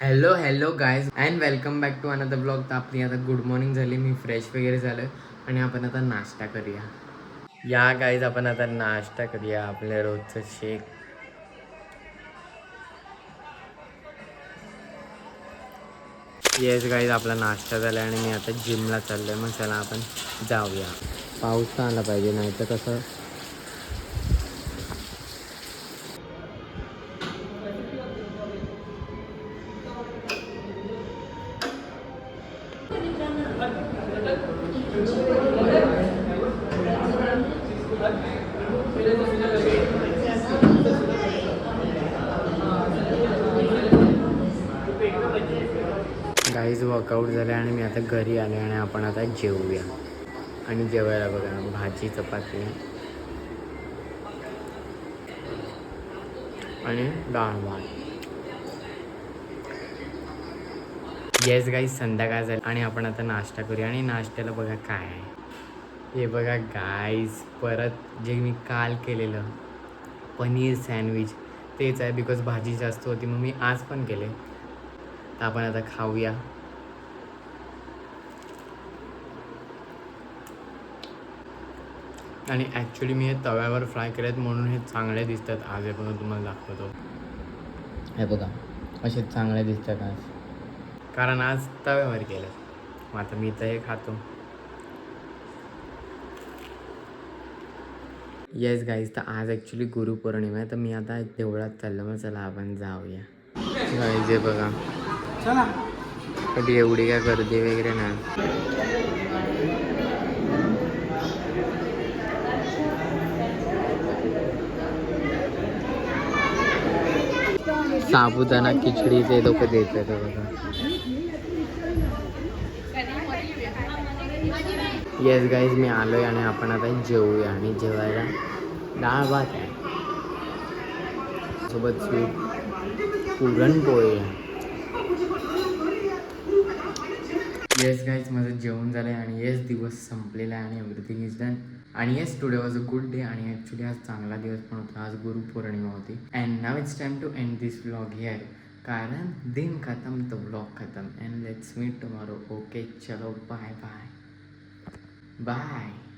Hello hello guys and welcome back to another blog. तर आपली आता गुड मॉर्निंग झाली, मी फ्रेश वगैरे झालं आणि आपण आता नाश्ता करूया. या गाईज आपण आता नाश्ता करूया आपल्या रोजचं शेक. येस गाईज आपला नाश्ता झाला आणि मी आता जिमला चाललोय. मग चला आपण जाऊया. पाऊस तर आला पाहिजे, नाही तर कसं गाईज वर्कआउट झालं आणि मी आता घरी आले आणि आपण आता जेवूया. आणि जेवायला बघा भाजी चपाती आणि डाळ भात. येस गाईज संध्याकाळ झाली आणि आपण आता नाश्ता करूया. आणि नाश्त्याला बघा काय आहे, हे बघा गाईज परत जे मी काल केलेलं पनीर सँडविच तेच आहे. बिकॉज भाजी जास्त होती मग मी आज पण केले. तर आपण आता खाऊया. आणि ॲक्च्युली मी हे तव्यावर फ्राय केलेत म्हणून हे चांगले दिसतात आज. हे बघा तुम्हाला दाखवतो, हे बघा असे चांगले दिसतात आज, कारण आज तव्यावर केलं. मग आता मी तर हे खातो. येस गाईज, तर आज ॲक्च्युली गुरुपौर्णिमा आहे. तर मी आता देवळात चाललो. मग चला आपण जाऊया. गाईज हे बघा, चला कधी एवढी काय गर्दी वगैरे नाही. साबुदाणा खिचडी ते लोक देतात बघा. येस गाईज मी आलोय आणि आपण आता जेवूया. आणि जेवायला डाळ भात आहे सोबत स्वीट पुरणपोळी आहे. येस गाईज माझं जेवण झालं आहे आणि येस दिवस संपलेला आहे आणि एव्हरीथिंग इज डन. आणि yes today was a good day. आणि ॲक्च्युली आज चांगला दिवस पण होता, आज गुरुपौर्णिमा होती. And now it's time to end this vlog here. कारण दिन खत्म तो व्लॉग खत्म. And let's meet tomorrow. Okay चलो बाय बाय बाय.